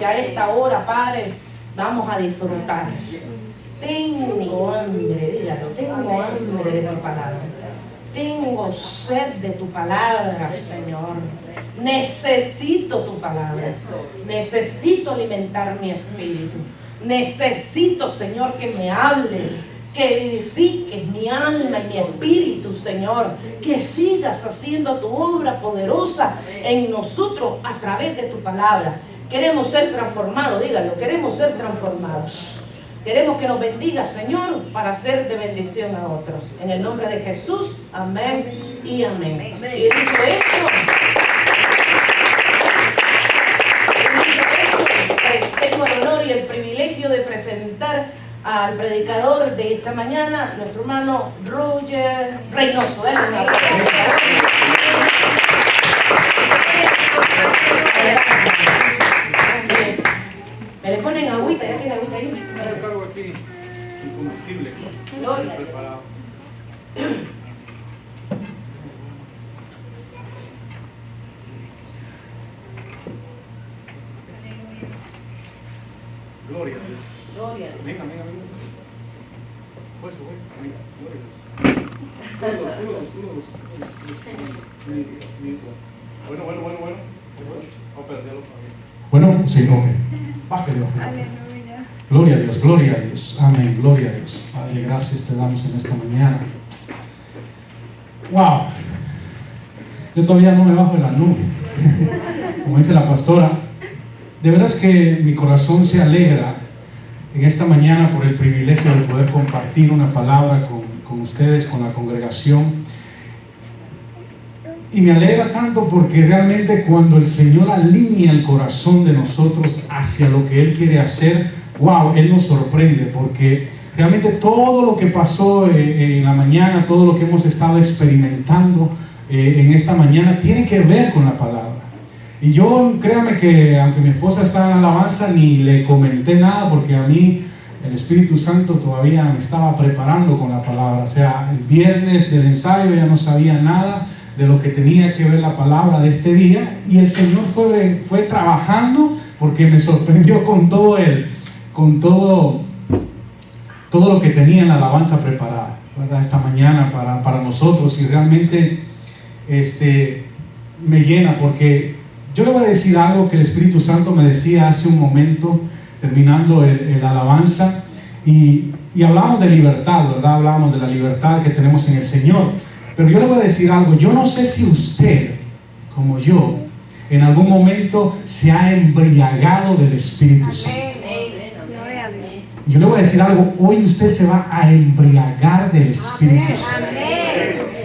que a esta hora, Padre, vamos a disfrutar. Tengo hambre, dígalo, tengo hambre de tu palabra. Tengo sed de tu palabra, Señor. Necesito tu palabra. Necesito alimentar mi espíritu. Necesito, Señor, que me hables, que vivifiques mi alma y mi espíritu, Señor. Que sigas haciendo tu obra poderosa en nosotros a través de tu palabra. Queremos ser transformados, dígalo, queremos ser transformados. Queremos que nos bendiga, Señor, para ser de bendición a otros. En el nombre de Jesús, amén y amén. Y dicho esto, tengo el honor y el privilegio de presentar al predicador de esta mañana, nuestro hermano Roger Reynoso. Dale un aplauso. Me le ponen agüita, ya tiene agüita ahí. Yo cargo aquí el combustible. Gloria. Preparado. Gloria a Dios. Gloria. Venga. Pues, venga, gloria a Dios. Bueno. Vamos a perderlo también. Bueno, Señor, bájale. Gloria a Dios. Amén, gloria a Dios. Padre, gracias te damos en esta mañana. Wow. Yo todavía no me bajo de la nube. Como dice la pastora, de veras que mi corazón se alegra en esta mañana por el privilegio de poder compartir una palabra con ustedes, con la congregación. Y me alegra tanto porque realmente cuando el Señor alinea el corazón de nosotros hacia lo que Él quiere hacer, wow, Él nos sorprende, porque realmente todo lo que pasó en la mañana, todo lo que hemos estado experimentando en esta mañana tiene que ver con la palabra. Y yo, créame que aunque mi esposa estaba en alabanza, ni le comenté nada, porque a mí el Espíritu Santo todavía me estaba preparando con la palabra. O sea, el viernes del ensayo ya no sabía nada de lo que tenía que ver la palabra de este día, y el Señor fue trabajando, porque me sorprendió con todo lo que tenía en la alabanza preparada, ¿verdad? Esta mañana para nosotros, y realmente me llena, porque yo le voy a decir algo que el Espíritu Santo me decía hace un momento, terminando el alabanza, y hablamos de libertad, ¿verdad? Hablamos de la libertad que tenemos en el Señor. Pero yo le voy a decir algo. Yo no sé si usted, como yo, en algún momento se ha embriagado del Espíritu Santo. Yo le voy a decir algo. Hoy usted se va a embriagar del Espíritu Santo.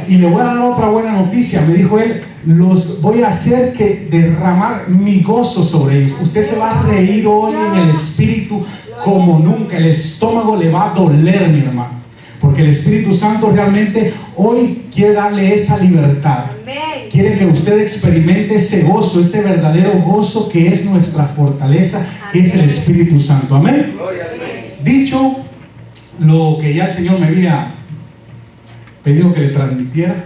Y le voy a dar otra buena noticia. Me dijo él: los voy a hacer que derramar mi gozo sobre ellos. Usted se va a reír hoy en el Espíritu como nunca. El estómago le va a doler, mi hermano. Porque el Espíritu Santo realmente hoy quiere darle esa libertad. Quiere que usted experimente ese gozo, ese verdadero gozo que es nuestra fortaleza, que es el Espíritu Santo. Amén. Dicho lo que ya el Señor me había pedido que le transmitiera,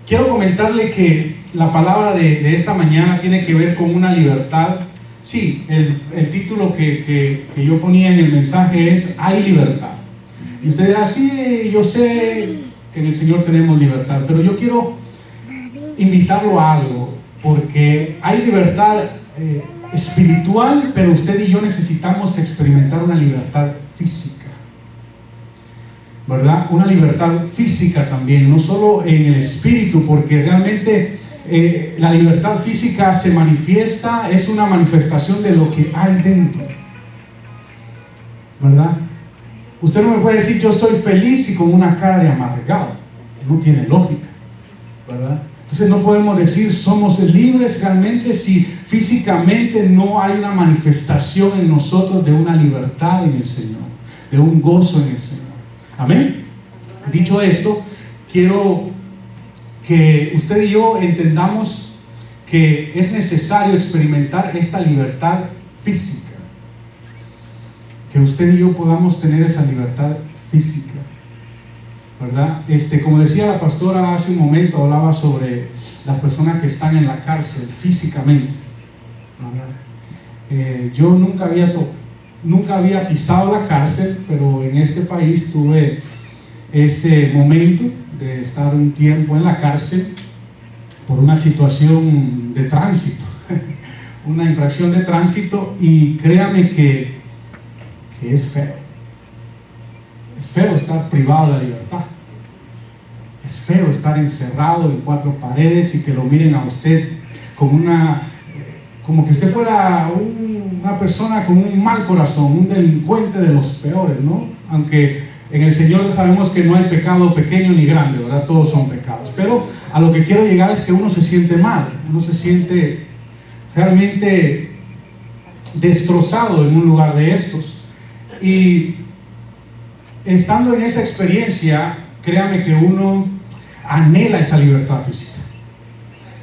quiero comentarle que la palabra de esta mañana tiene que ver con una libertad. Sí, el título que yo ponía en el mensaje es: hay libertad. Y usted dirá: sí, yo sé que en el Señor tenemos libertad, pero yo quiero invitarlo a algo, porque hay libertad espiritual, pero usted y yo necesitamos experimentar una libertad física, ¿verdad? Una libertad física también, no solo en el espíritu, porque realmente la libertad física se manifiesta, es una manifestación de lo que hay dentro, ¿verdad? Usted no me puede decir: yo soy feliz, y con una cara de amargado. No tiene lógica, ¿verdad? Entonces no podemos decir somos libres realmente si físicamente no hay una manifestación en nosotros de una libertad en el Señor, de un gozo en el Señor. Amén. Dicho esto, quiero que usted y yo entendamos que es necesario experimentar esta libertad física, que usted y yo podamos tener esa libertad física, ¿verdad? Como decía la pastora hace un momento, hablaba sobre las personas que están en la cárcel físicamente. Yo nunca había pisado la cárcel, pero en este país tuve ese momento de estar un tiempo en la cárcel por una situación de tránsito, una infracción de tránsito, y créame que es feo. Es feo estar privado de la libertad. Es feo estar encerrado en 4 paredes y que lo miren a usted como que usted fuera una persona con un mal corazón, un delincuente de los peores, ¿no? Aunque en el Señor sabemos que no hay pecado pequeño ni grande, ¿verdad? Todos son pecados. Pero a lo que quiero llegar es que uno se siente mal, uno se siente realmente destrozado en un lugar de estos. Y estando en esa experiencia, créame que uno anhela esa libertad física,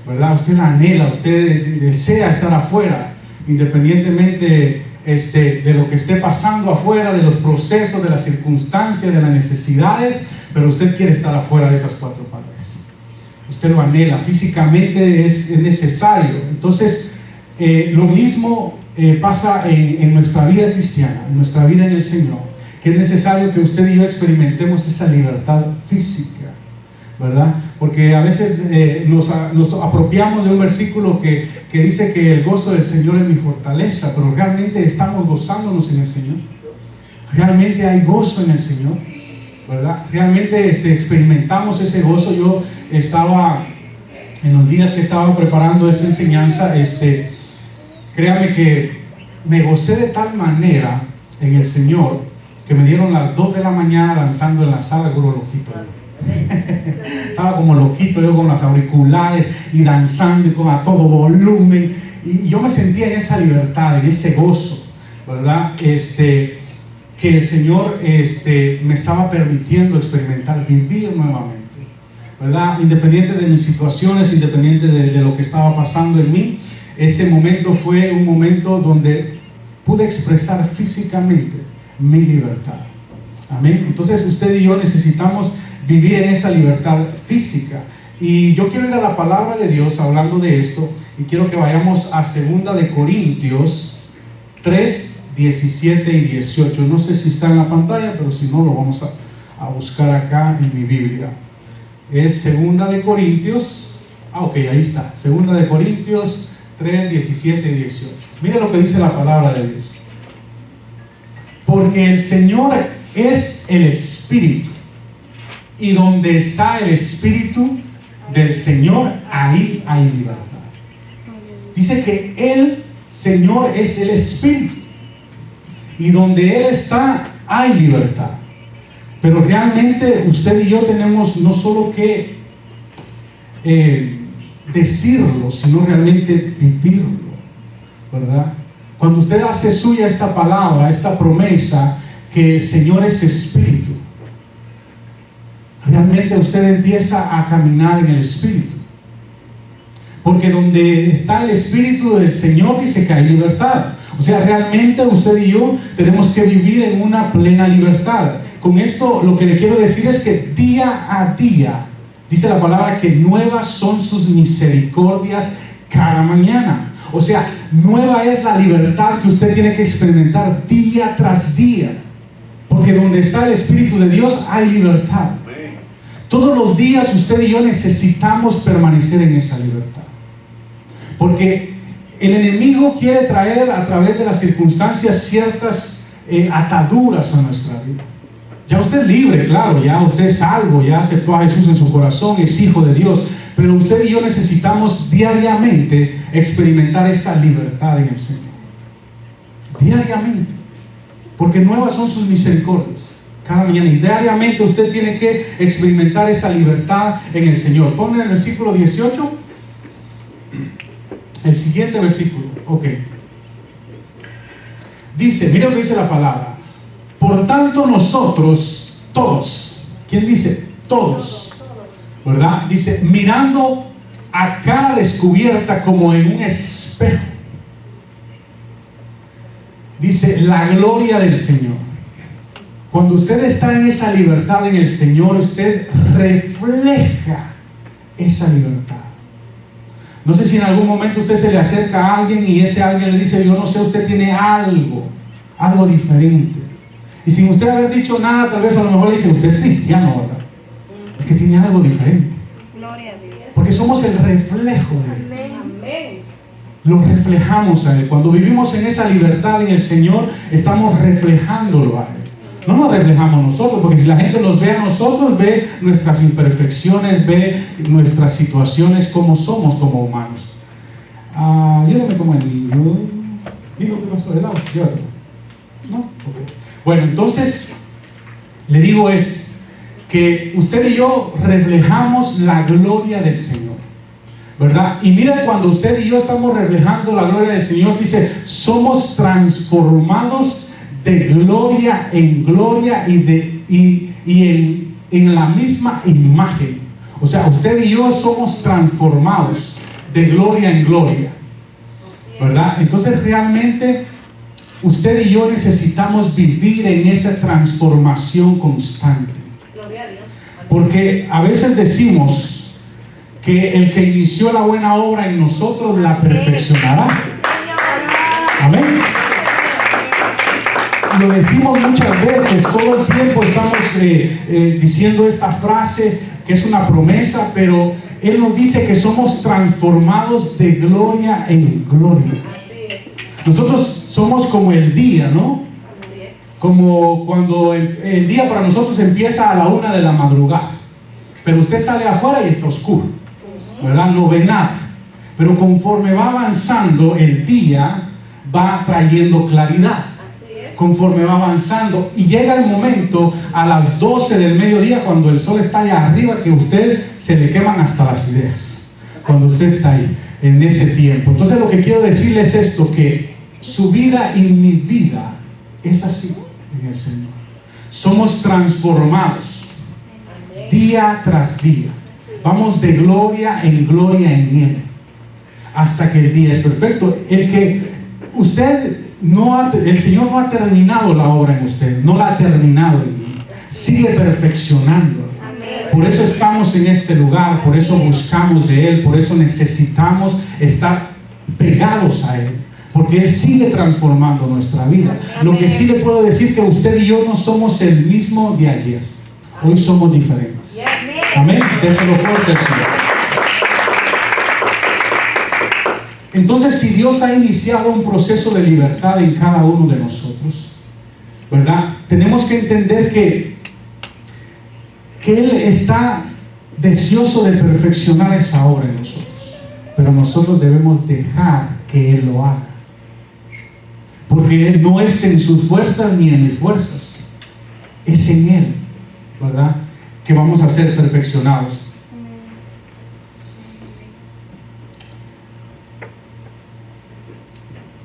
¿verdad? Usted la anhela, usted desea estar afuera, independientemente de lo que esté pasando afuera, de los procesos, de las circunstancias, de las necesidades, pero usted quiere estar afuera de esas 4 paredes. Usted lo anhela, físicamente es necesario. Entonces, lo mismo pasa en nuestra vida cristiana, en nuestra vida en el Señor, que es necesario que usted y yo experimentemos esa libertad física, ¿verdad? Porque a veces nos apropiamos de un versículo que dice que el gozo del Señor es mi fortaleza, pero realmente estamos gozándonos en el Señor. Realmente hay gozo en el Señor, ¿verdad? Realmente experimentamos ese gozo. Yo estaba, en los días que estaba preparando esta enseñanza, créame que me gocé de tal manera en el Señor que me dieron las 2 de la mañana danzando en la sala, como loquito. Estaba como loquito yo con los auriculares y danzando y a todo volumen, y yo me sentía en esa libertad, en ese gozo, ¿verdad? Que el Señor me estaba permitiendo experimentar, vivir nuevamente, ¿verdad? Independiente de mis situaciones, independiente de lo que estaba pasando en mí, ese momento fue un momento donde pude expresar físicamente mi libertad. Amén. Entonces usted y yo necesitamos vivir en esa libertad física. Y yo quiero ir a la palabra de Dios hablando de esto, y quiero que vayamos a 2 de Corintios 3, 17 y 18. No sé si está en la pantalla, pero si no lo vamos a buscar acá en mi Biblia. Es 2 de Corintios, ok, ahí está, 2 de Corintios 3, 17 y 18. Mira lo que dice la palabra de Dios. Porque el Señor es el Espíritu, y donde está el Espíritu del Señor, ahí hay libertad. Dice que el Señor es el Espíritu, y donde Él está, hay libertad. Pero realmente usted y yo tenemos no solo que decirlo, sino realmente vivirlo, ¿verdad? Cuando usted hace suya esta palabra, esta promesa, que el Señor es Espíritu, realmente usted empieza a caminar en el Espíritu. Porque donde está el Espíritu del Señor, dice que hay libertad. O sea, realmente usted y yo tenemos que vivir en una plena libertad. Con esto lo que le quiero decir es que día a día, dice la palabra, que nuevas son sus misericordias cada mañana. O sea, nueva es la libertad que usted tiene que experimentar día tras día. Porque donde está el Espíritu de Dios hay libertad. Todos los días usted y yo necesitamos permanecer en esa libertad. Porque el enemigo quiere traer a través de las circunstancias ciertas ataduras a nuestra vida. Ya usted es libre, claro, ya usted es salvo, ya aceptó a Jesús en su corazón, es hijo de Dios. Pero usted y yo necesitamos diariamente experimentar esa libertad en el Señor. Diariamente. Porque nuevas son sus misericordias cada mañana, y diariamente usted tiene que experimentar esa libertad en el Señor. Ponle el versículo 18, el siguiente versículo, ok. Dice, mira lo que dice la palabra: por tanto nosotros todos, ¿quién dice? Todos, ¿verdad? Dice, mirando a cara descubierta como en un espejo, dice, la gloria del Señor. Cuando usted está en esa libertad en el Señor, usted refleja esa libertad. No sé si en algún momento usted se le acerca a alguien y ese alguien le dice, yo no sé, usted tiene algo diferente. Y sin usted haber dicho nada, tal vez a lo mejor le dice, usted es cristiano, ¿verdad? Es que tiene algo diferente. Gloria a Dios. Porque somos el reflejo de Él. Amén. Lo reflejamos a Él. Cuando vivimos en esa libertad en el Señor, estamos reflejándolo a Él. No nos reflejamos nosotros, porque si la gente nos ve a nosotros, ve nuestras imperfecciones, ve nuestras situaciones, como somos como humanos. Ayúdame como el niño. Digo, ¿qué pasó? ¿De lado? Llévatelo. ¿No? Okay. Bueno, entonces, le digo esto, que usted y yo reflejamos la gloria del Señor, ¿verdad? Y mira, cuando usted y yo estamos reflejando la gloria del Señor, dice, somos transformados de gloria en gloria y en la misma imagen. O sea, usted y yo somos transformados de gloria en gloria, ¿verdad? Entonces realmente usted y yo necesitamos vivir en esa transformación constante. Gloria a Dios. Porque a veces decimos que el que inició la buena obra en nosotros la perfeccionará. Amén. Lo decimos muchas veces, todo el tiempo estamos diciendo esta frase que es una promesa, pero Él nos dice que somos transformados de gloria en gloria. Nosotros somos como el día, ¿no? Como cuando el día para nosotros empieza a la 1 de la madrugada, pero usted sale afuera y está oscuro, ¿verdad? No ve nada, pero conforme va avanzando el día va trayendo claridad. Conforme va avanzando y llega el momento a las 12 del mediodía, cuando el sol está allá arriba, que a usted se le queman hasta las ideas cuando usted está ahí en ese tiempo. Entonces lo que quiero decirles es esto, que su vida y mi vida es así en el Señor. Somos transformados día tras día, vamos de gloria en Él hasta que el día es perfecto. El que usted el Señor no ha terminado la obra en usted, no la ha terminado en mí, sigue perfeccionando. Por eso estamos en este lugar, por eso buscamos de Él, por eso necesitamos estar pegados a Él, porque Él sigue transformando nuestra vida. Lo que sí le puedo decir, que usted y yo no somos el mismo de ayer, hoy somos diferentes. Amén. Déselo fuerte al Señor. Entonces, si Dios ha iniciado un proceso de libertad en cada uno de nosotros, ¿verdad? Tenemos que entender que Él está deseoso de perfeccionar esa obra en nosotros, pero nosotros debemos dejar que Él lo haga, porque Él no es en sus fuerzas ni en mis fuerzas, es en Él, ¿verdad?, que vamos a ser perfeccionados.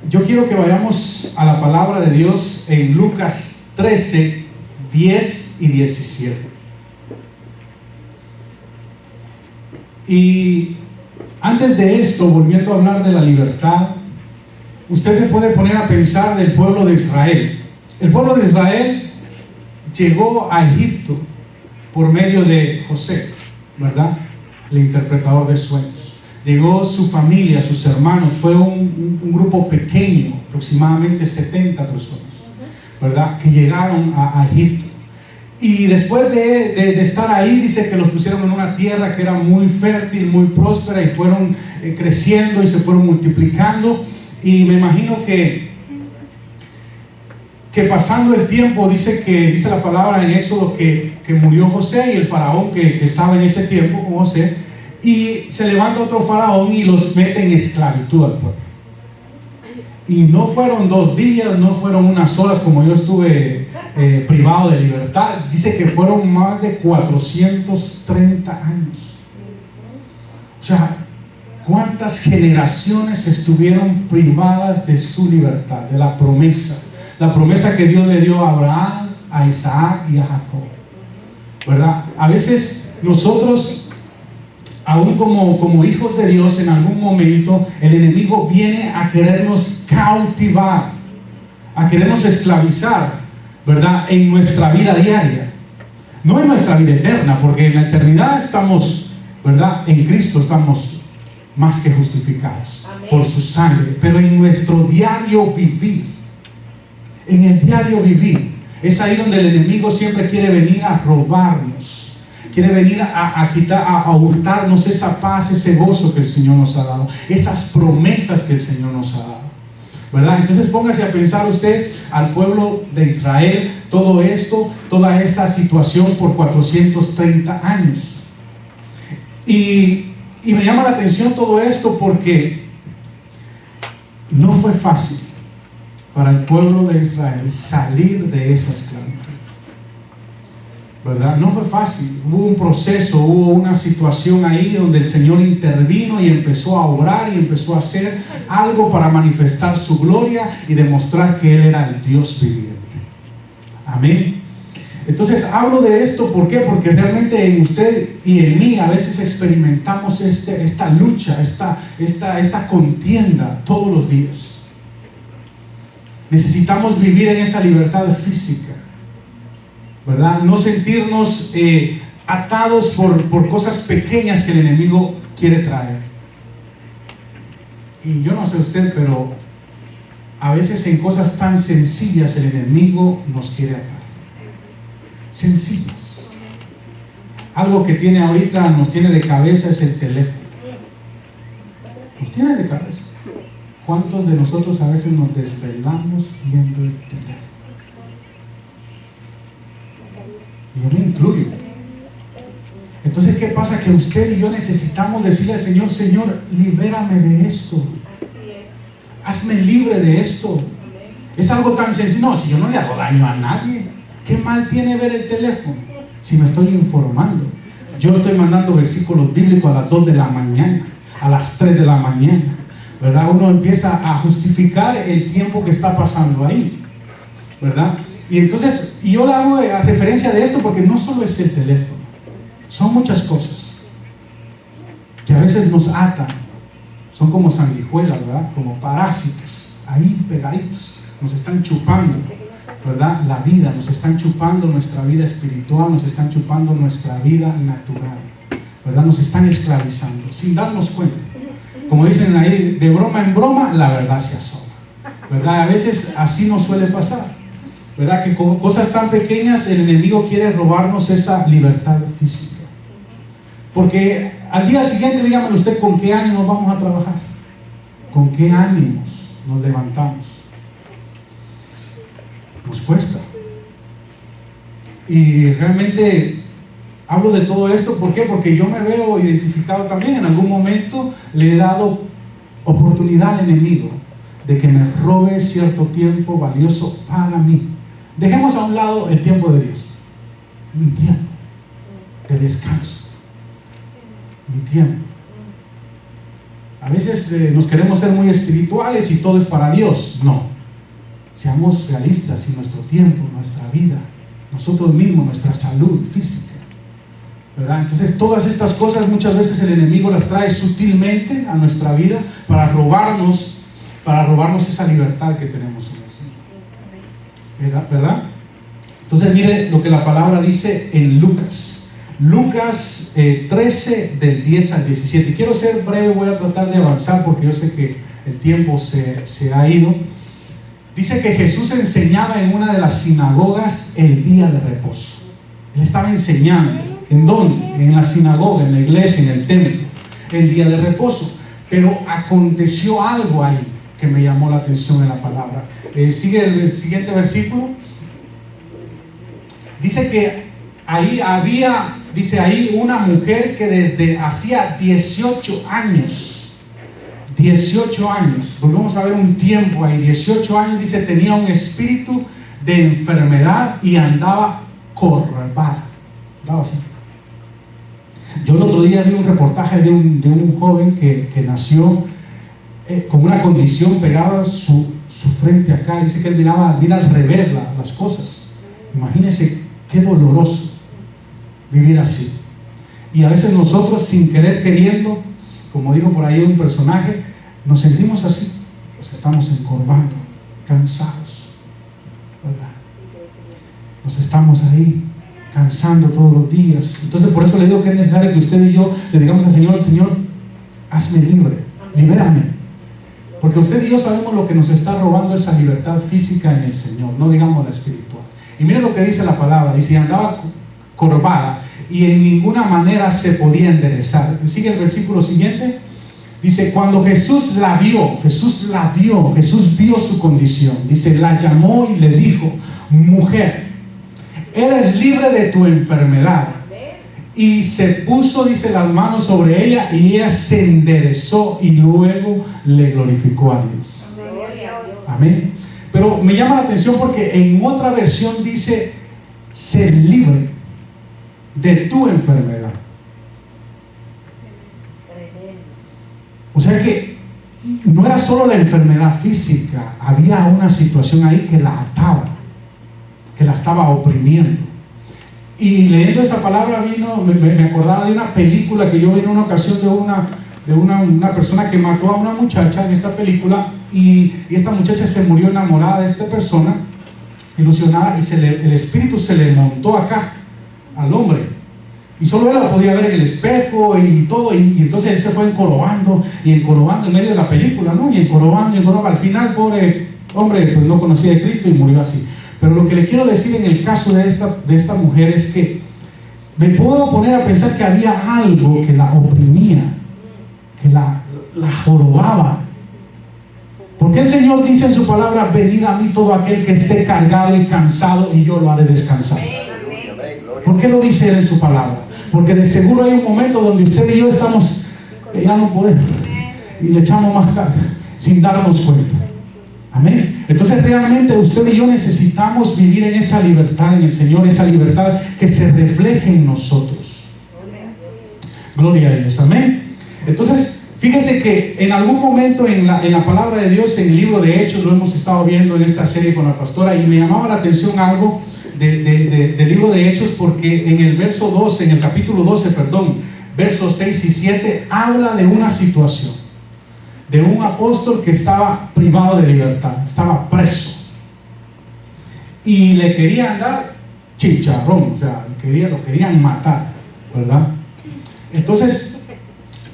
Yo quiero que vayamos a la palabra de Dios en Lucas 13, 10 y 17. Y antes de esto, volviendo a hablar de la libertad, usted se puede poner a pensar del pueblo de Israel. El pueblo de Israel llegó a Egipto por medio de José, ¿verdad?, el interpretador de sueños. Llegó su familia, sus hermanos, fue un grupo pequeño, aproximadamente 70 personas, ¿verdad?, que llegaron a Egipto. Y después de estar ahí, dice que los pusieron en una tierra que era muy fértil, muy próspera, y fueron creciendo y se fueron multiplicando. Y me imagino que pasando el tiempo, dice la palabra en Éxodo que murió José y el faraón que estaba en ese tiempo con José, y se levanta otro faraón y los mete en esclavitud al pueblo. Y no fueron 2 días, no fueron unas horas como yo estuve privado de libertad. Dice que fueron más de 430 años. O sea, ¿cuántas generaciones estuvieron privadas de su libertad, de la promesa? La promesa que Dios le dio a Abraham, a Isaac y a Jacob, ¿verdad? A veces nosotros, aún como hijos de Dios, en algún momento el enemigo viene a querernos cautivar, a querernos esclavizar, ¿verdad?, en nuestra vida diaria, no en nuestra vida eterna, porque en la eternidad estamos, ¿verdad?, en Cristo estamos más que justificados. Amén. Por su sangre. Pero en nuestro diario vivir, en el diario vivir, es ahí donde el enemigo siempre quiere venir a robarnos, quiere venir a quitar, a hurtarnos esa paz, ese gozo que el Señor nos ha dado, esas promesas que el Señor nos ha dado, ¿verdad? Entonces póngase a pensar usted al pueblo de Israel, todo esto, toda esta situación por 430 años. Y me llama la atención todo esto porque no fue fácil para el pueblo de Israel salir de esa esclavitud, ¿verdad? No fue fácil. Hubo un proceso, hubo una situación ahí donde el Señor intervino y empezó a obrar y empezó a hacer algo para manifestar su gloria y demostrar que Él era el Dios viviente. Amén. Entonces hablo de esto, ¿por qué? Porque realmente en usted y en mí a veces experimentamos esta lucha, esta contienda todos los días. Necesitamos vivir en esa libertad física, ¿verdad? No sentirnos atados por cosas pequeñas que el enemigo quiere traer. Y yo no sé usted, pero a veces en cosas tan sencillas el enemigo nos quiere atar. Sencillas. Algo que tiene ahorita, nos tiene de cabeza es el teléfono. Nos tiene de cabeza. ¿Cuántos de nosotros a veces nos desvelamos viendo el teléfono? Y yo me incluyo. Entonces, ¿qué pasa? Que usted y yo necesitamos decirle al Señor: Señor, libérame de esto. Hazme libre de esto. Es algo tan sencillo. No, si yo no le hago daño a nadie, ¿qué mal tiene ver el teléfono? Si me estoy informando. Yo estoy mandando versículos bíblicos a las 2 de la mañana, a las 3 de la mañana, ¿verdad? Uno empieza a justificar el tiempo que está pasando ahí, ¿verdad? Y entonces, y yo le hago a referencia de esto porque no solo es el teléfono, son muchas cosas que a veces nos atan, son como sanguijuelas, ¿verdad? Como parásitos, ahí pegaditos, nos están chupando, ¿verdad? La vida, nos están chupando nuestra vida espiritual, nos están chupando nuestra vida natural, ¿verdad? Nos están esclavizando, sin darnos cuenta. Como dicen ahí, de broma en broma, la verdad se asoma, ¿verdad? A veces así nos suele pasar, ¿verdad? Que con cosas tan pequeñas el enemigo quiere robarnos esa libertad física. Porque al día siguiente, dígame usted, ¿con qué ánimos vamos a trabajar? ¿Con qué ánimos nos levantamos? Nos cuesta. Y realmente hablo de todo esto, ¿por qué? Porque yo me veo identificado también. En algún momento le he dado oportunidad al enemigo de que me robe cierto tiempo valioso para mí. Dejemos a un lado el tiempo de Dios, mi tiempo de descanso, mi tiempo. A veces nos queremos ser muy espirituales y todo es para Dios. No, seamos realistas. Y nuestro tiempo, nuestra vida, nosotros mismos, nuestra salud física, ¿verdad? Entonces todas estas cosas muchas veces el enemigo las trae sutilmente a nuestra vida para robarnos esa libertad que tenemos en el Señor, ¿verdad? Entonces mire lo que la palabra dice en Lucas 13 del 10 al 17. Y quiero ser breve, voy a tratar de avanzar porque yo sé que el tiempo se ha ido. Dice que Jesús enseñaba en una de las sinagogas el día de reposo. Él estaba enseñando. ¿En dónde? En la sinagoga, en la iglesia, en el templo, el día de reposo. Pero aconteció algo ahí que me llamó la atención en la palabra. Sigue el siguiente versículo. Dice que ahí había, dice ahí, una mujer que desde hacía 18 años, volvemos a ver un tiempo ahí, 18 años, dice, tenía un espíritu de enfermedad y andaba corvada, andaba así. Yo el otro día vi un reportaje de un joven que nació con una condición pegada su frente acá. Dice que él mira al revés las cosas. Imagínense qué doloroso vivir así. Y a veces nosotros, sin querer queriendo, como dijo por ahí un personaje, nos sentimos así, nos estamos encorvando, cansados, ¿verdad? Nos estamos ahí cansando todos los días. Entonces por eso le digo que es necesario que usted y yo le digamos al Señor: Señor, hazme libre, libérame. Porque usted y yo sabemos lo que nos está robando esa libertad física en el Señor, no digamos la espiritual. Y miren lo que dice la palabra, dice, andaba corvada y en ninguna manera se podía enderezar. Sigue el versículo siguiente, dice, cuando Jesús vio su condición, dice, la llamó y le dijo, mujer, eres libre de tu enfermedad. Y se puso, dice, las manos sobre ella y ella se enderezó y luego le glorificó a Dios. Amén. Pero me llama la atención porque en otra versión dice, ser libre de tu enfermedad. O sea que no era solo la enfermedad física, había una situación ahí que la ataba, que la estaba oprimiendo. Y leyendo esa palabra me acordaba de una película que yo vi en una ocasión de una persona que mató a una muchacha en esta película, y esta muchacha se murió enamorada de esta persona, ilusionada, y el espíritu se le montó acá al hombre, y solo él la podía ver en el espejo y todo, y entonces él se fue encorvando en medio de la película, ¿no? Y encorvando, al final, pobre hombre, pues no conocía a Cristo y murió así. Pero lo que le quiero decir en el caso de esta mujer es que me puedo poner a pensar que había algo que la oprimía, que la jorobaba. Porque el Señor dice en su palabra, venid a mí todo aquel que esté cargado y cansado y yo lo haré descansar. ¿Por qué lo dice Él en su palabra? Porque de seguro hay un momento donde usted y yo estamos, ya no podemos, y le echamos más carga sin darnos cuenta. Amén. Entonces realmente usted y yo necesitamos vivir en esa libertad en el Señor, esa libertad que se refleje en nosotros. Gloria a Dios. Amén. Entonces, fíjese que en algún momento en la palabra de Dios, en el libro de Hechos, lo hemos estado viendo en esta serie con la pastora, y me llamaba la atención algo del libro de Hechos, porque en el verso 12, en el capítulo 12, versos 6 y 7, habla de una situación de un apóstol que estaba privado de libertad, estaba preso y le querían dar chicharrón, o sea, lo querían matar, ¿verdad? Entonces,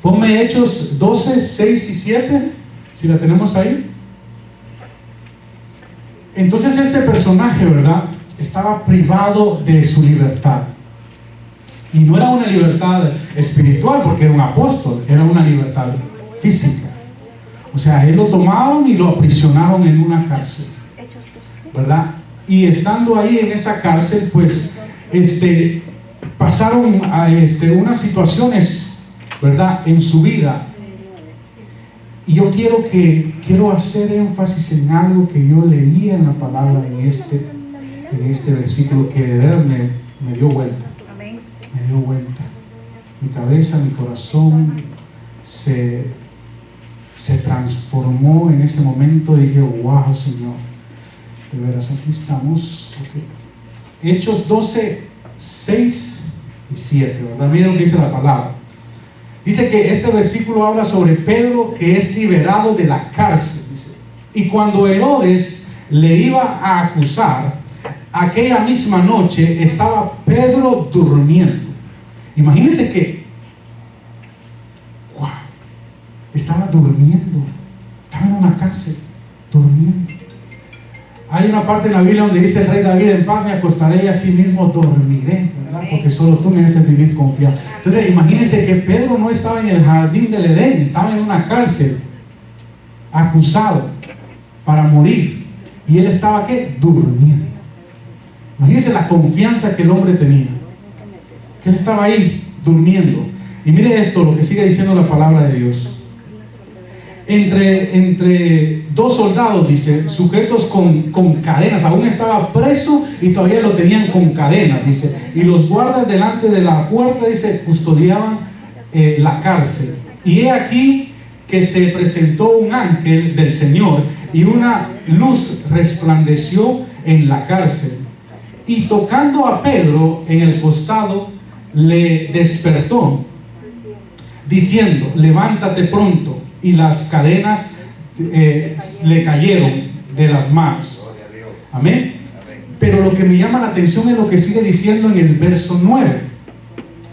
ponme Hechos 12, 6 y 7, si la tenemos ahí. Entonces este personaje, ¿verdad?, estaba privado de su libertad, y no era una libertad espiritual porque era un apóstol, era una libertad física. O sea, él lo tomaron y lo aprisionaron en una cárcel, ¿verdad? Y estando ahí en esa cárcel, pues, pasaron a unas situaciones, ¿verdad?, en su vida. Y yo quiero hacer énfasis en algo que yo leía en la palabra en este versículo, que de verdad me dio vuelta. Me dio vuelta. Mi cabeza, mi corazón se transformó en ese momento. Dije, wow, Señor, de veras aquí estamos. Okay. Hechos 12, 6 y 7, ¿verdad? Miren lo que dice la palabra. Dice que este versículo habla sobre Pedro, que es liberado de la cárcel, dice. Y cuando Herodes le iba a acusar, aquella misma noche estaba Pedro durmiendo. Imagínense que estaba durmiendo, estaba en una cárcel, durmiendo. Hay una parte en la Biblia donde dice el rey David, en paz me acostaré y así mismo dormiré, ¿verdad? Porque solo tú me haces vivir confiado. Entonces imagínense que Pedro no estaba en el jardín del Edén, estaba en una cárcel, acusado para morir, y él estaba, ¿qué?, durmiendo. Imagínense la confianza que el hombre tenía, que él estaba ahí durmiendo. Y mire esto, lo que sigue diciendo la palabra de Dios. Entre dos soldados, dice, sujetos con cadenas, aún estaba preso y todavía lo tenían con cadenas, dice, y los guardas delante de la puerta, dice, custodiaban la cárcel. Y he aquí que se presentó un ángel del Señor y una luz resplandeció en la cárcel, y tocando a Pedro en el costado le despertó diciendo, levántate pronto. Y las cadenas le cayeron de las manos. Amén. Pero lo que me llama la atención es lo que sigue diciendo en el verso 9.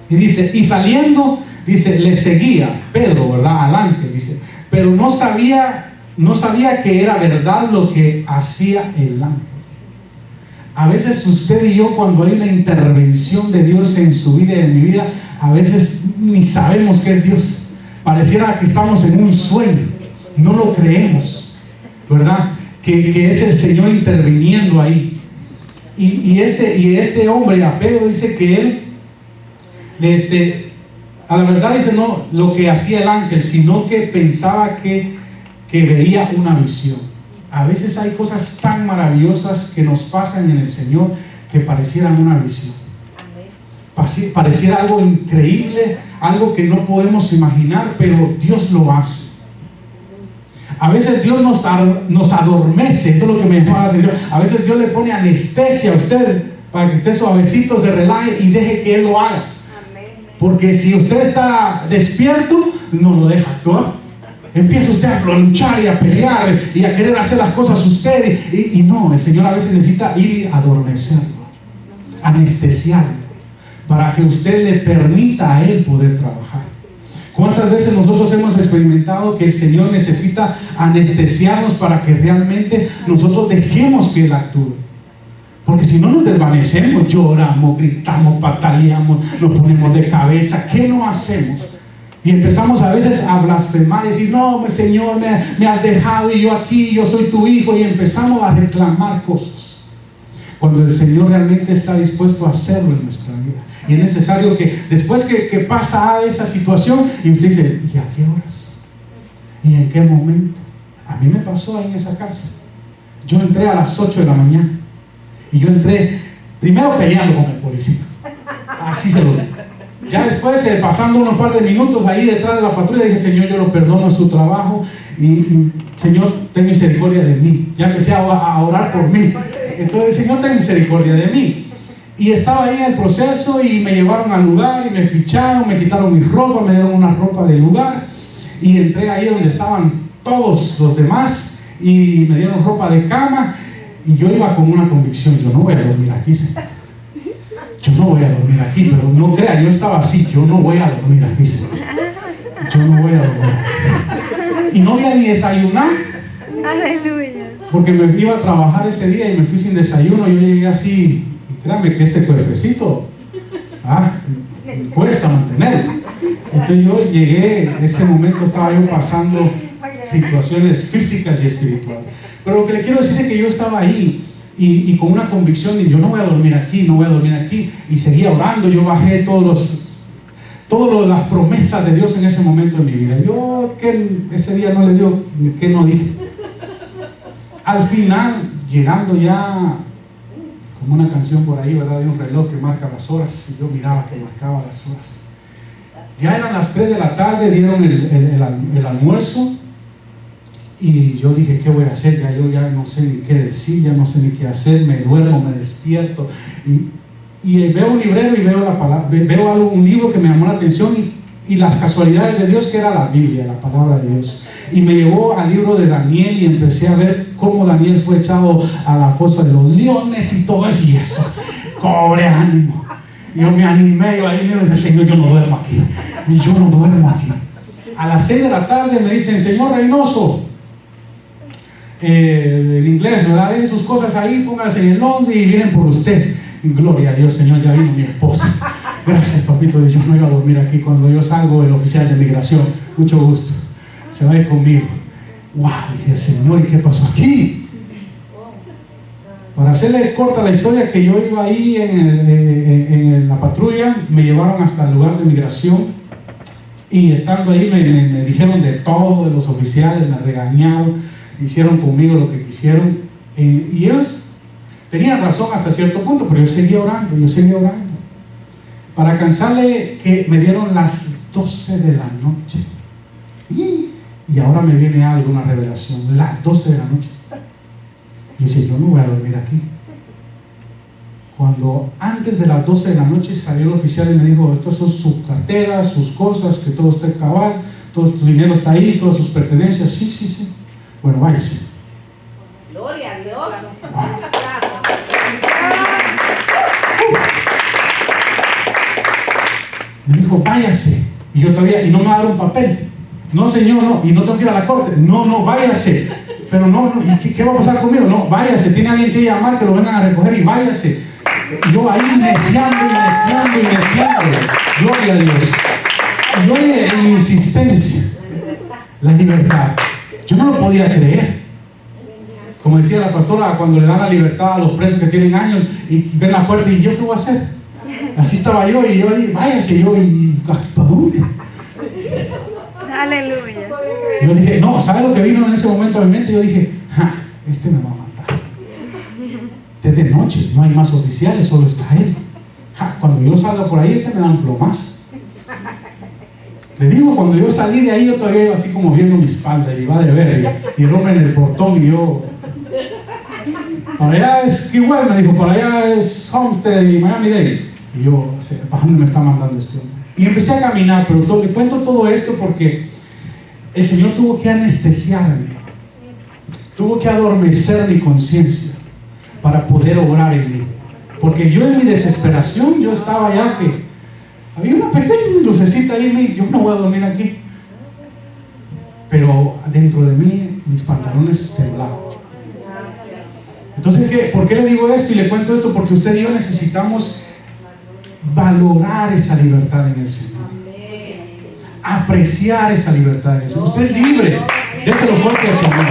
Y dice, y saliendo, dice, le seguía Pedro, ¿verdad? Al ángel, dice, pero no sabía que era verdad lo que hacía el ángel. A veces usted y yo, cuando hay una intervención de Dios en su vida y en mi vida, a veces ni sabemos que es Dios. Pareciera que estamos en un sueño, no lo creemos, ¿verdad? Que es el Señor interviniendo ahí. Y este hombre, a Pedro, dice que él, a la verdad dice no lo que hacía el ángel, sino que pensaba que veía una visión. A veces hay cosas tan maravillosas que nos pasan en el Señor que parecieran una visión. Pareciera algo increíble, algo que no podemos imaginar, pero Dios lo hace. A veces Dios nos adormece, eso es lo que me llama la atención. A veces Dios le pone anestesia a usted para que usted suavecito se relaje y deje que Él lo haga. Porque si usted está despierto, no lo deja actuar. Empieza usted a luchar y a pelear y a querer hacer las cosas usted y no, el Señor a veces necesita ir y adormecerlo, anestesiarlo, para que usted le permita a Él poder trabajar. ¿Cuántas veces nosotros hemos experimentado que el Señor necesita anestesiarnos para que realmente nosotros dejemos que Él actúe? Porque si no nos desvanecemos, lloramos, gritamos, pataleamos, nos ponemos de cabeza. ¿Qué no hacemos? Y empezamos a veces a blasfemar y decir, no, Señor, me has dejado y yo aquí, yo soy tu hijo. Y empezamos a reclamar cosas. Cuando el Señor realmente está dispuesto a hacerlo en nuestra vida. Y es necesario que después que pasa esa situación, y usted dice, ¿y a qué horas? ¿Y en qué momento? A mí me pasó ahí en esa cárcel. Yo entré a las 8 de la mañana. Y yo entré primero peleando con el policía. Así se lo digo. Ya después, pasando unos par de minutos ahí detrás de la patrulla, dije, Señor, yo lo perdono en su trabajo. Y Señor, ten misericordia de mí. Ya empecé a orar por mí. Entonces, Señor, ten misericordia de mí. Y estaba ahí en el proceso y me llevaron al lugar y me ficharon, me quitaron mi ropa, me dieron una ropa del lugar. Y entré ahí donde estaban todos los demás y me dieron ropa de cama. Y yo iba con una convicción, yo no voy a dormir aquí, Señor. Yo no voy a dormir aquí, pero no crea, yo estaba así, yo no voy a dormir aquí, Señor. Yo no voy a dormir aquí. Y no voy a ni desayunar. Aleluya. Porque me iba a trabajar ese día y me fui sin desayuno. Yo llegué así, y créanme que este cuerpecito, me cuesta mantenerlo. Entonces yo llegué, ese momento estaba yo pasando situaciones físicas y espirituales. Pero lo que le quiero decir es que yo estaba ahí y con una convicción, y yo no voy a dormir aquí, no voy a dormir aquí, y seguía orando. Yo bajé todas las promesas de Dios en ese momento en mi vida. Yo que ese día no le digo, que no dije. Al final, llegando ya, como una canción por ahí, ¿verdad? De un reloj que marca las horas, y yo miraba que marcaba las horas. Ya eran las 3 de la tarde, dieron el almuerzo. Y yo dije, ¿qué voy a hacer? Yo ya no sé ni qué decir, ya no sé ni qué hacer, me duermo, me despierto. Y veo un librero y veo la palabra, veo un libro que me llamó la atención y las casualidades de Dios, que era la Biblia, la palabra de Dios. Y me llevó al libro de Daniel y empecé a ver cómo Daniel fue echado a la fosa de los leones y todo eso. Y eso, cobre ánimo. Yo me animé, yo ahí me dije, Señor, yo no duermo aquí. Y yo no duermo aquí. A las 6 de la tarde me dicen, señor Reynoso, en inglés, ¿verdad? Dejen sus cosas ahí, pónganse en el Londres y vienen por usted. Gloria a Dios, Señor, ya vino mi esposa. Gracias, papito, yo no iba a dormir aquí. Cuando yo salgo, el oficial de migración, mucho gusto, se va a ir conmigo. Wow, dije, Señor, ¿y qué pasó aquí? Para hacerle corta la historia, que yo iba ahí en la patrulla, me llevaron hasta el lugar de migración. Y estando ahí me dijeron de todo, de los oficiales, me regañaron, hicieron conmigo lo que quisieron, y ellos tenían razón hasta cierto punto, pero yo seguía orando, para cansarle, que me dieron las 12 de la noche, y ahora me viene algo, una revelación, las 12 de la noche. Y yo decía, yo no voy a dormir aquí. Cuando antes de las 12 de la noche salió el oficial y me dijo, estas son sus carteras, sus cosas, que todo esté cabal, todo tu dinero está ahí, todas sus pertenencias. Sí. Bueno, váyase. Gloria a Dios. Wow. Me dijo, váyase. Y yo todavía, y no me va a dar un papel. No, señor, no, y no tengo que ir a la corte. No, no, váyase. Pero no, no, ¿y qué va a pasar conmigo? No, váyase, tiene alguien que llamar, que lo vengan a recoger y váyase. Y yo ahí neciando. Gloria a Dios. Y yo en mi insistencia, la libertad. Yo no lo podía creer. Como decía la pastora, cuando le dan la libertad a los presos que tienen años y ven la puerta, y yo, ¿qué voy a hacer? Así estaba yo, y yo ahí, váyase, yo, ¿y para dónde? Aleluya. Y yo dije, no, ¿sabe lo que vino en ese momento a mi mente? Yo dije, este me va a matar. Desde noche, no hay más oficiales, solo está él. Cuando yo salga por ahí, me da un plomazo. Le digo, cuando yo salí de ahí, yo todavía iba así como viendo mi espalda, y iba de ver, y el hombre en el portón, y yo, para allá es Key West, me dijo, para allá es Homestead y Miami-Dade. Y yo, ¿para dónde me está mandando este hombre? Y empecé a caminar, pero le cuento todo esto porque el Señor tuvo que anestesiarme, tuvo que adormecer mi conciencia para poder obrar en mí. Porque yo en mi desesperación, yo estaba ya que había una pequeña lucecita ahí en mí, yo no voy a dormir aquí. Pero dentro de mí, mis pantalones temblaban. Entonces, ¿por qué le digo esto y le cuento esto? Porque usted y yo necesitamos valorar esa libertad en el Señor. Apreciar esa libertad en el Señor. Usted es libre. Déselo fuerte al Señor.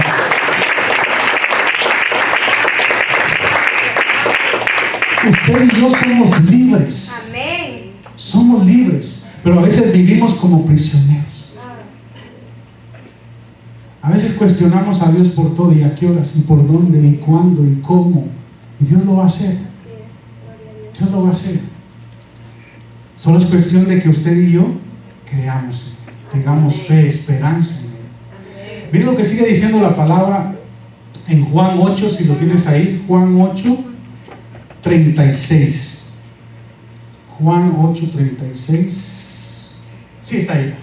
Usted y yo somos libres. Amén. Somos libres, pero a veces vivimos como prisioneros. A veces cuestionamos a Dios por todo, y a qué horas, y por dónde, y cuándo, y cómo. Y Dios lo va a hacer. Dios lo va a hacer. Solo es cuestión de que usted y yo creamos, tengamos fe, esperanza en Él. Miren lo que sigue diciendo la palabra en Juan 8, si lo tienes ahí, Juan 8, 36. Juan 8, 36. Sí, está ahí.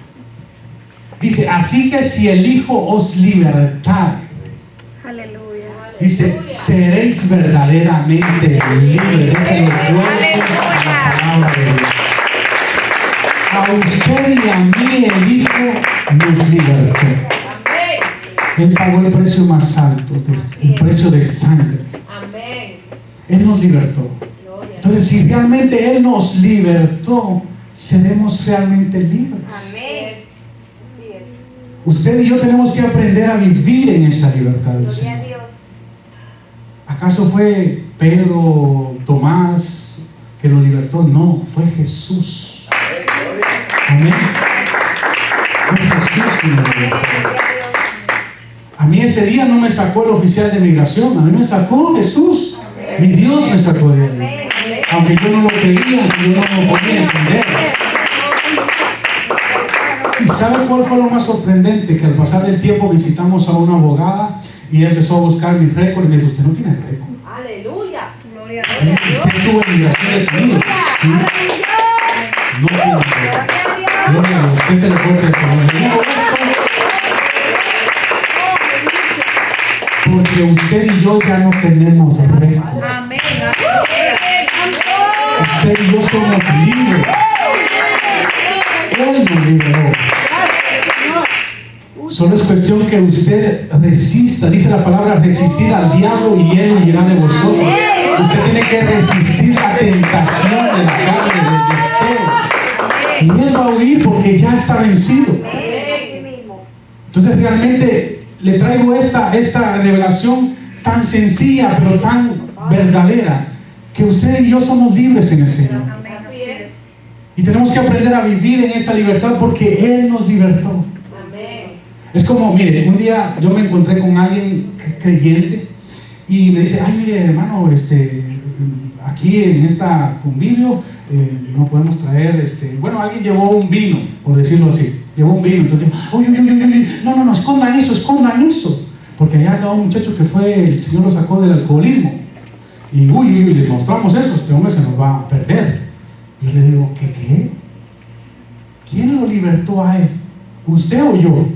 Dice, así que si el Hijo os libertare, Aleluya. dice, seréis verdaderamente libres. Déselo fuerte a la palabra de Dios. A usted y a mí el Hijo nos libertó. Él pagó el precio más alto, el precio de sangre. Él nos libertó. Entonces, si realmente Él nos libertó, seremos realmente libres. Usted y yo tenemos que aprender a vivir en esa libertad del Señor. ¿Acaso fue Pedro, Tomás que lo libertó? No, fue Jesús. Amén. Fue Jesús quien lo libertó. A mí ese día no me sacó el oficial de migración, a mí me sacó Jesús. Mi Dios me sacó de ahí. Aunque yo no lo creía, aunque yo no lo podía entender. ¿Y sabe cuál fue lo más sorprendente? Que al pasar del tiempo visitamos a una abogada y ella empezó a buscar mi récord y me dijo, ¿usted no tiene récord? Aleluya. ¿Usted tuvo migración detenida? ¿Sí? No tiene récord. Gloria a Dios. ¿Qué se le puede decir? Porque usted y yo ya no tenemos récord. Amén. Usted y yo somos libres. Él nos liberó. Solo es cuestión que usted resista. Dice la palabra resistir al diablo y él huirá de vosotros. Usted tiene que resistir la tentación de la carne, del deseo. Y él va a huir porque ya está vencido. Entonces realmente le traigo esta revelación tan sencilla pero tan verdadera, que usted y yo somos libres en el Señor. Y tenemos que aprender a vivir en esa libertad porque Él nos libertó. Es como, mire, un día yo me encontré con alguien creyente y me dice, ay, mire, hermano, aquí en esta convivio no podemos traer, bueno, alguien llevó un vino, por decirlo así, llevó un vino, entonces, uy, no, escondan eso, porque allá había un muchacho que el Señor lo sacó del alcoholismo, y le mostramos eso, este hombre se nos va a perder. Yo le digo, ¿qué? ¿Quién lo libertó a él? ¿Usted o yo?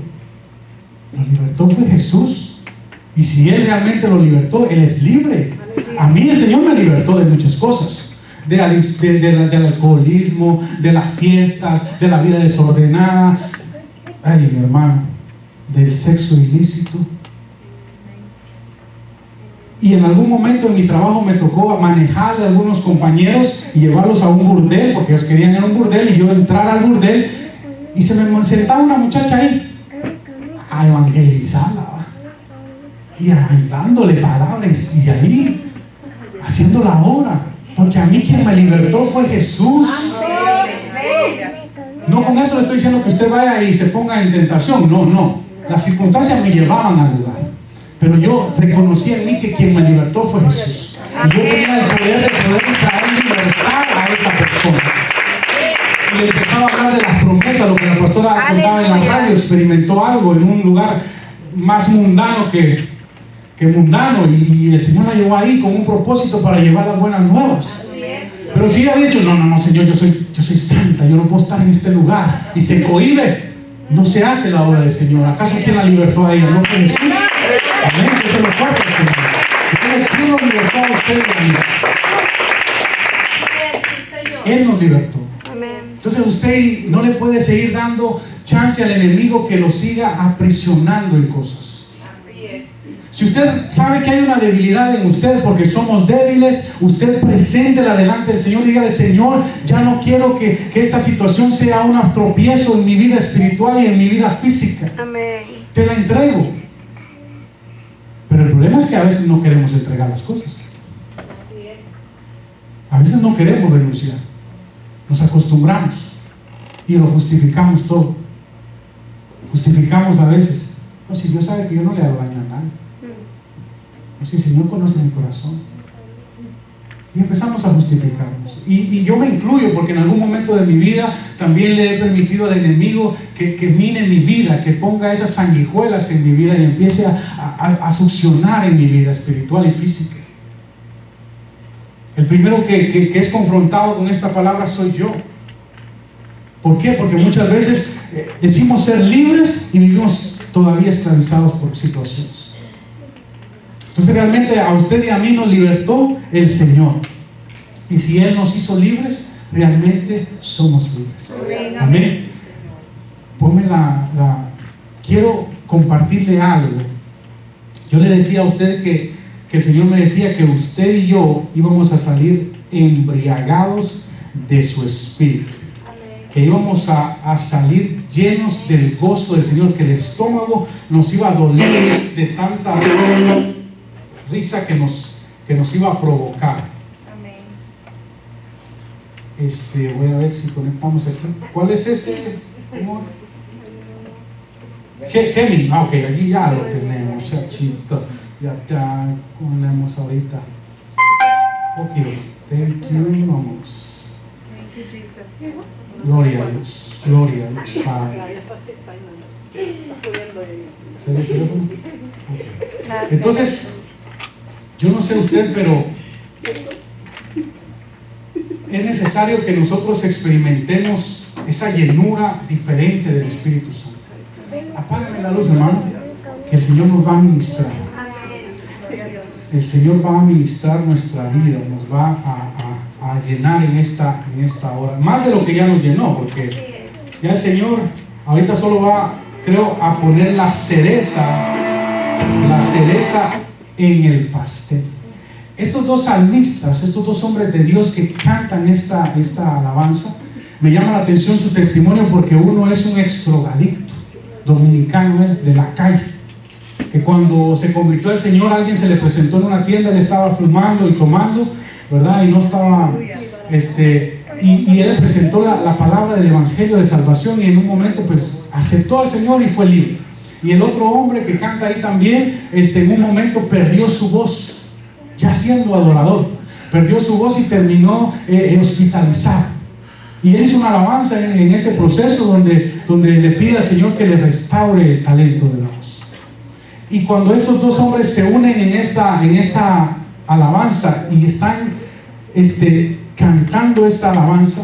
Lo libertó fue Jesús. Y si Él realmente lo libertó, Él es libre. A mí el Señor me libertó de muchas cosas. del alcoholismo, de las fiestas, de la vida desordenada. Ay, mi hermano, del sexo ilícito. Y en algún momento en mi trabajo me tocó manejar a algunos compañeros y llevarlos a un burdel, porque ellos querían ir a un burdel, y yo entrar al burdel y se me sentaba una muchacha ahí a evangelizarla, y ahí dándole palabras, y ahí haciendo la obra, porque a mí quien me libertó fue Jesús. No con eso le estoy diciendo que usted vaya y se ponga en tentación, no, las circunstancias me llevaban al lugar, pero yo reconocí en mí que quien me libertó fue Jesús, y yo tenía el poder de poder traer libertad a esa persona. Y le empezaba a hablar de las promesas, lo que la pastora contaba en la radio. Experimentó algo en un lugar más mundano que mundano, y el Señor la llevó ahí con un propósito para llevar las buenas nuevas. Pero si ella ha dicho, no, Señor, yo soy santa, yo no puedo estar en este lugar, y se cohíbe, no se hace la obra del Señor. ¿Acaso quién la libertó a ella? ¿No fue Jesús? Amén, que se lo fuerte el Señor. Entonces, ¿quién nos libertó a usted de la vida? Él nos libertó. Entonces usted no le puede seguir dando chance al enemigo que lo siga aprisionando en cosas. Si usted sabe que hay una debilidad en usted, porque somos débiles, usted preséntela delante del Señor. Dígale: Señor, ya no quiero que esta situación sea un tropiezo en mi vida espiritual y en mi vida física. Amén. Te la entrego. Pero el problema es que a veces no queremos entregar las cosas. A veces no queremos renunciar. Nos acostumbramos y lo justificamos todo. Justificamos a veces: no, si Dios sabe que yo no le hago daño a nadie. No, si el Señor conoce mi corazón. Y empezamos a justificarnos. Y yo me incluyo, porque en algún momento de mi vida también le he permitido al enemigo que mine mi vida, que ponga esas sanguijuelas en mi vida y empiece a succionar en mi vida espiritual y física. El primero que es confrontado con esta palabra soy yo. ¿Por qué? Porque muchas veces decimos ser libres y vivimos todavía esclavizados por situaciones. Entonces realmente a usted y a mí nos libertó el Señor. Y si Él nos hizo libres, realmente somos libres. Amén. Ponme quiero compartirle algo. Yo le decía a usted que el Señor me decía que usted y yo íbamos a salir embriagados de su espíritu. Que íbamos a salir llenos del gozo del Señor, que el estómago nos iba a doler de tanta risa que nos iba a provocar. Voy a ver si conectamos aquí. ¿Cuál es este, amor? Gemini. Ok, aquí ya lo tenemos, chachito. Ya ponemos ahorita. Ok, thank you, vamos. Gloria a Dios, gloria a Dios, Padre. ¿Se ve el teléfono? Okay. Entonces, yo no sé usted, pero es necesario que nosotros experimentemos esa llenura diferente del Espíritu Santo. Apágame la luz, hermano, que el Señor nos va a ministrar. El Señor va a ministrar nuestra vida, nos va a llenar en esta hora, más de lo que ya nos llenó, porque ya el Señor ahorita solo va, creo, a poner la cereza en el pastel. Estos dos salmistas, estos dos hombres de Dios que cantan esta alabanza, me llama la atención su testimonio, porque uno es un ex drogadicto dominicano de la calle, que cuando se convirtió al Señor, alguien se le presentó en una tienda, él estaba fumando y tomando, ¿verdad? Y no estaba, y él le presentó la palabra del evangelio de salvación, y en un momento pues aceptó al Señor y fue libre. Y el otro hombre que canta ahí también, en un momento perdió su voz, ya siendo adorador, perdió su voz y terminó hospitalizado. Y él hizo una alabanza en ese proceso donde le pide al Señor que le restaure el talento de la voz. Y cuando estos dos hombres se unen en esta alabanza y están cantando esta alabanza,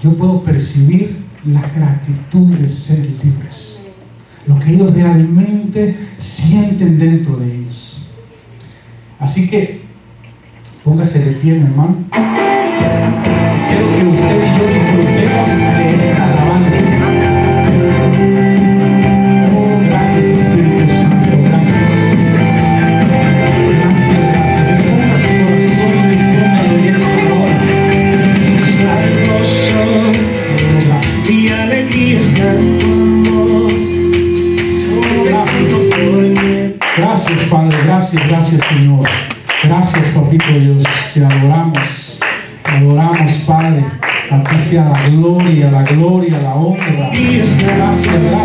yo puedo percibir la gratitud de ser libres, lo que ellos realmente sienten dentro de ellos. Así que Póngase de pie, mi hermano. Quiero que usted y yo disfrutemos de esta alabanza. Oh, gracias, Espíritu Santo, gracias. Gracias, gracias. Disponga su corazón y dispóngalo en esta hora. Gracias. Oh, gracias. Mi alegría está en tu amor. Gracias, Padre, gracias, Señor. Gracias, Papito Dios, te adoramos, Padre. A ti sea la gloria, la honra. Gracias.